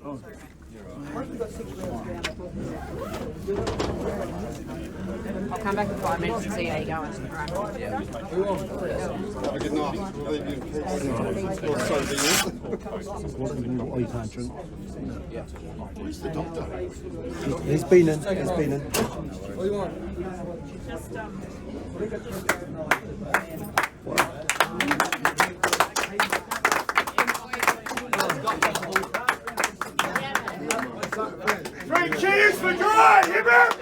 I'll come back in 5 minutes and see how you're going. Right. Good night. Oh, you can't drink. Where's the doctor? He's been in. He's been in. What do you want? Three cheers for Jai! Hip hip!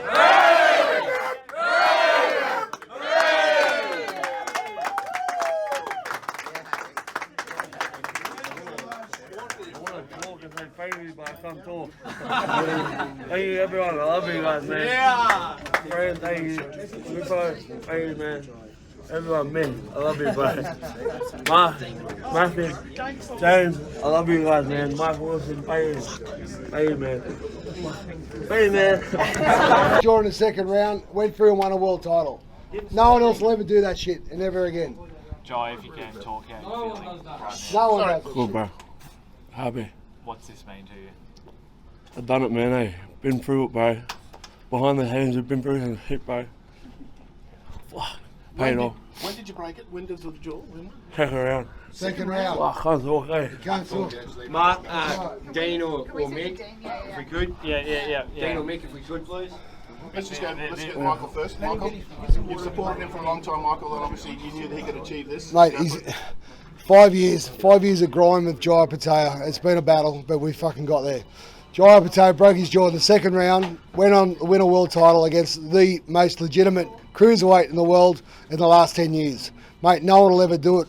But I can't talk. Thank you everyone, I love you guys, man. Yeah! Friend, thank you. Goodbye, thank you, man. Everyone, man, I love you, bro. Mark, Matthew, James, I love you guys, man. Mike Wilson, thank you. Thank you, man. Thank you, man. During the second round, went through and won a world title. No one else will ever do that shit, and never again. Jai, if you can talk, how you feeling? No one does it. Cool, bro. Happy. What's this mean to you? I've done it, man, eh? Been through it, bro. Behind the hands, we've been through the hip, bro. Fuck. Paid off. When did you break it? When did the jaw? Second round. Second round. I can't talk, eh? Can't talk. Mark, Dean or Mick, if we could. Yeah. Dean or Mick, if we could, please. Let's get Michael first. Michael, you've supported him for a long time, Michael, and obviously you knew that he could achieve this. Mate, he's 5 years of grime with Jai Opetaia. It's been a battle, but we fucking got there. Jai Opetaia broke his jaw in the second round, went on to win a world title against the most legitimate cruiserweight in the world in the last 10 years. Mate, no one will ever do it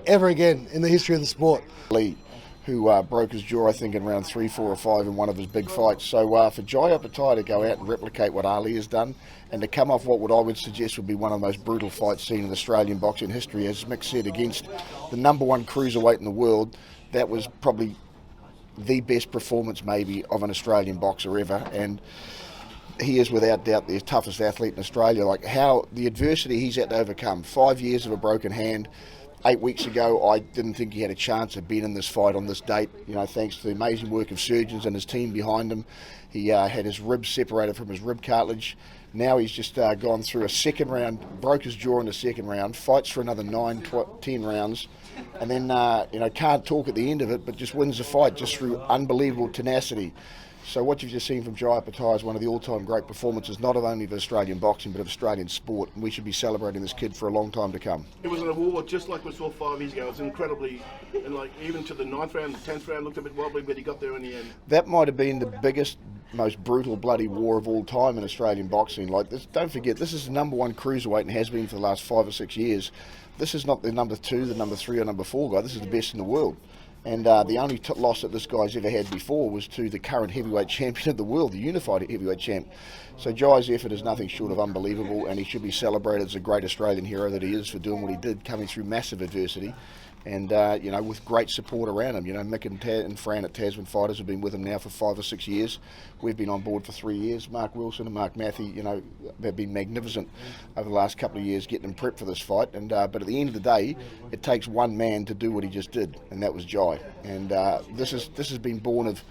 ever again in the history of the sport. Lee, who broke his jaw, I think, in round 3, 4 or 5 in one of his big fights. So for Jai Opetaia to go out and replicate what Ali has done and to come off what I would suggest would be one of the most brutal fights seen in Australian boxing history, as Mick said, against the #1 cruiserweight in the world, that was probably the best performance maybe of an Australian boxer ever. And he is without doubt the toughest athlete in Australia. Like how the adversity he's had to overcome, 5 years of a broken hand. 8 weeks ago, I didn't think he had a chance of being in this fight on this date. You know, thanks to the amazing work of surgeons and his team behind him. He had his ribs separated from his rib cartilage. Now he's just gone through a second round, broke his jaw in the second round, fights for another 9, 10 rounds, and then can't talk at the end of it, but just wins the fight just through unbelievable tenacity. So what you've just seen from Jai Opetaia is one of the all-time great performances, not only of Australian boxing, but of Australian sport. And we should be celebrating this kid for a long time to come. It was an award just like we saw 5 years ago. It was incredibly, and like even to the 9th round, the 10th round looked a bit wobbly, but he got there in the end. That might have been the biggest, most brutal, bloody war of all time in Australian boxing. Like this, don't forget, this is the #1 cruiserweight and has been for the last 5 or 6 years. This is not the number 2, the number 3 or number 4 guy. This is the best in the world. And the only loss that this guy's ever had before was to the current heavyweight champion of the world, the unified heavyweight champ. So Jai's effort is nothing short of unbelievable, and he should be celebrated as a great Australian hero that he is for doing what he did, coming through massive adversity. And, with great support around him. Mick and Fran at Tasman Fighters have been with him now for 5 or 6 years. We've been on board for 3 years. Mark Wilson and Mark Matthew, have been magnificent over the last couple of years getting him prepped for this fight. And but at the end of the day, it takes one man to do what he just did, and that was Jai. And this has been born of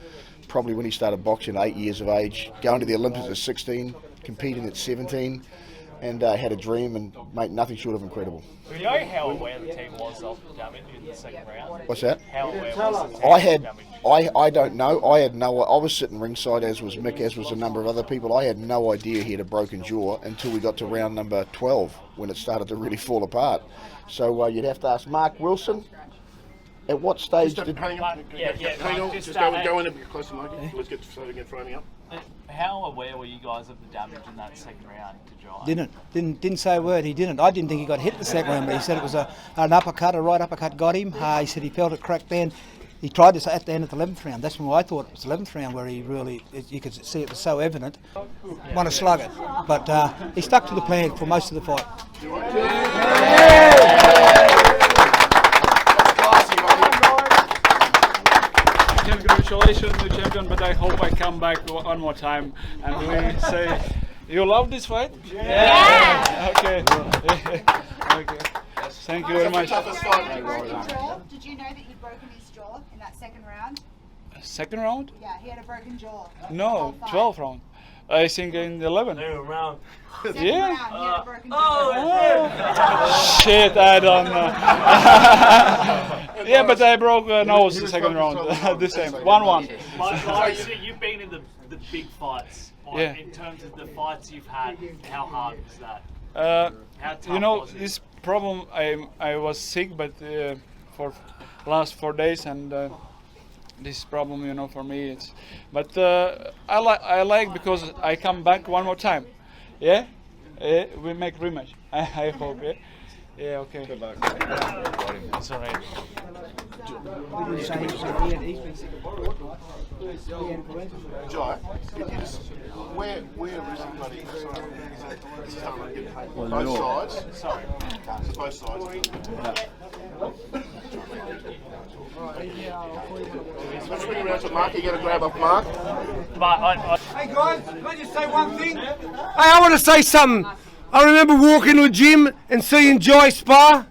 probably when he started boxing at 8 years of age, going to the Olympics at 16, competing at 17. And had a dream, and mate, nothing short of incredible. Do you know how aware the team was of the damage in the second round? What's that? How aware was the team of the damage? I don't know. I was sitting ringside, as was Mick, as was a number of other people. I had no idea he had a broken jaw until we got to round number 12, when it started to really fall apart. So you'd have to ask Mark Wilson. At what stage did... Hang on, just go in a bit closer, Mikey. Let's get started again, framing up. How aware were you guys of the damage in that second round to Jai? Didn't say a word. He didn't. I didn't think he got hit the second round, but he said it was an uppercut, a right uppercut got him. He said he felt it crack then. He tried this at the end of the 11th round. That's when I thought it was the 11th round where he really, you could see it was so evident. Want to slug it, but he stuck to the plan for most of the fight. Congratulations to the champion, but I hope I come back one more time and we say, you love this fight? Yeah! Okay. Okay. Thank you very much. Did you know that you'd broken his jaw in that second round? second round? Yeah, he had a broken jaw. No, 12 round. I think in the 11. Round. Yeah. Round, he had a broken jaw. Shit, I don't know. Yeah, but I broke nose the second round. The same. 1-1. You've been in the big fights. Like, Yeah. In terms of the fights you've had, how hard was that? How tough You know, was it? this problem, I was sick, but for last 4 days, and this problem, you know, for me, it's. But I like because I come back one more time. Yeah, we make rematch. I hope. Yeah. Yeah. Okay. Good luck. That's all right. Jai, can you just where is he bloody? Both sides. Sorry, both sides. Let's bring around to Mark. You got to grab off Mark. Hey guys, can I just say one thing? Hey, I want to say something. I remember walking to a gym and seeing Jai spar,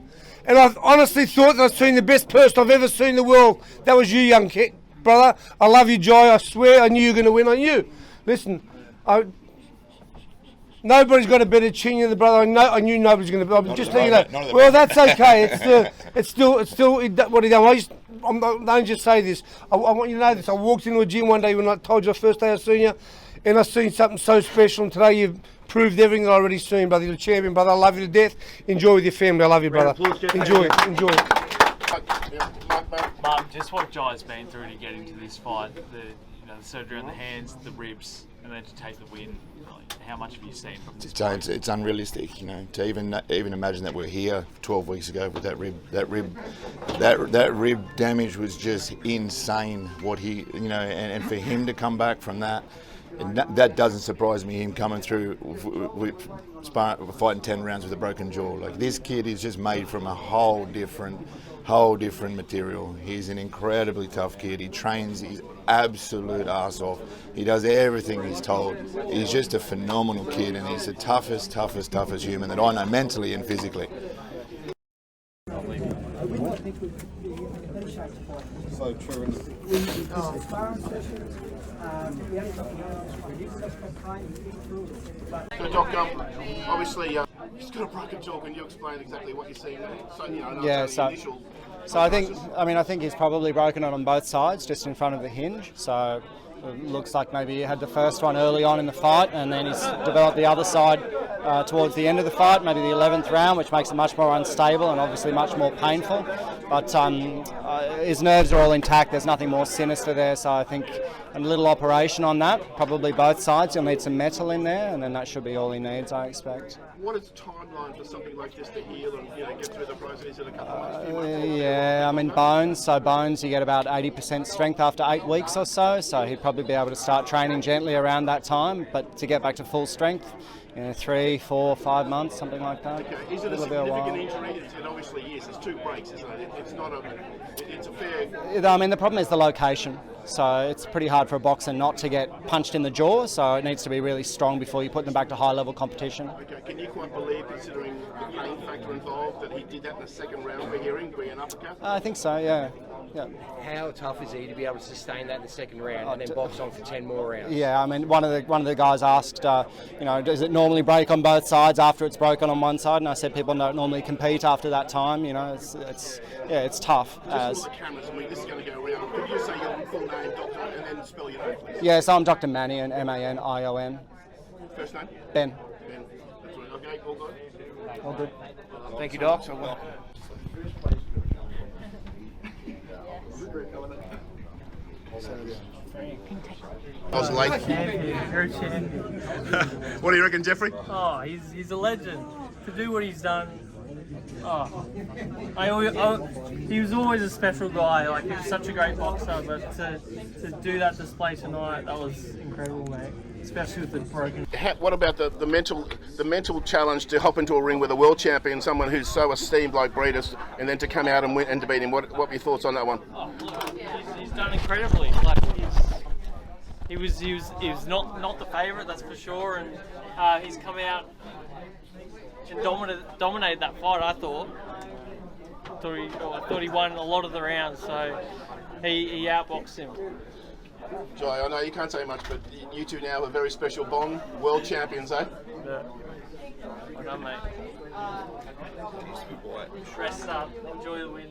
and I honestly thought that I'd seen the best person I've ever seen in the world. That was you, young kid, brother. I love you, Jai. I swear I knew you were going to win on you. Listen, nobody's got a better chin than the brother. I knew nobody's going to. I'm just letting you know. Well, that's okay. It's still what he done. Don't just say this. I want you to know this. I walked into a gym one day when I told you the first day I seen you, and I seen something so special. And today you've proved everything that I already seen, brother. You're a champion, brother. I love you to death. Enjoy with your family. I love you, brother. Enjoy it. Enjoy it. Mark, just what Jai's been through to get into this fight, the surgery on the hands, the ribs, and then to take the win. How much have you seen from this? It's unrealistic, you know, to even imagine that we're here 12 weeks ago with that rib damage was just insane. What he, you know, and for him to come back from that. And that doesn't surprise me, him coming through fighting 10 rounds with a broken jaw. Like, this kid is just made from a whole different material. He's an incredibly tough kid. He trains his absolute ass off. He does everything he's told. He's just a phenomenal kid, and he's the toughest human that I know, mentally and physically. So true. So, Doc, obviously, he's got a broken jaw. Can you explain exactly what you're seeing there? So, you know, yeah, so I think he's probably broken it on both sides, just in front of the hinge. So it looks like maybe he had the first one early on in the fight, and then he's developed the other side towards the end of the fight, maybe the 11th round, which makes it much more unstable and obviously much more painful. But his nerves are all intact. There's nothing more sinister there, so I think a little operation on that, probably both sides. He'll need some metal in there, and then that should be all he needs, I expect. What is the timeline for something like this to heal and get through the process in a couple of months? Yeah, I mean bones you get about 80% strength after 8 weeks or so he'd probably be able to start training gently around that time, but to get back to full strength, 3, 4, 5 months, something like that. Okay, is it a significant injury? And obviously, yes, there's 2 breaks, isn't it? It's not it's a fair... I mean, the problem is the location. So it's pretty hard for a boxer not to get punched in the jaw, so it needs to be really strong before you put them back to high-level competition. Okay, can you quite believe, considering the pain factor involved, that he did that in the second round we're hearing, being an uppercut? I think so, yeah. How tough is he to be able to sustain that in the second round and then box on for 10 more rounds? Yeah, I mean, one of the guys asked, does it normally break on both sides after it's broken on one side? And I said people don't normally compete after that time. It's tough. Just for the cameras, this is going to go around. Could you say your full name, doctor, and then spell your name, please? Yeah, so I'm Dr. Manion, Manion. First name? Ben. Ben. That's right. Okay, all good. All good. Thank you, Doc. I was late. What do you reckon, Jeffrey? Oh, he's a legend. To do what he's done, he was always a special guy. Like, he was such a great boxer, but to do that display tonight, that was incredible, mate. Especially with the broken. What about the mental challenge to hop into a ring with a world champion, someone who's so esteemed like Briedis, and then to come out and win and to beat him? What are your thoughts on that one? He's done incredibly. Like, he was not the favourite, that's for sure, and he's come out and dominated that fight. I thought he won a lot of the rounds, so he outboxed him. Jai, I know you can't say much, but you two now have a very special bond. World champions, eh? Yeah. Well done, mate. Rest up. Enjoy the win.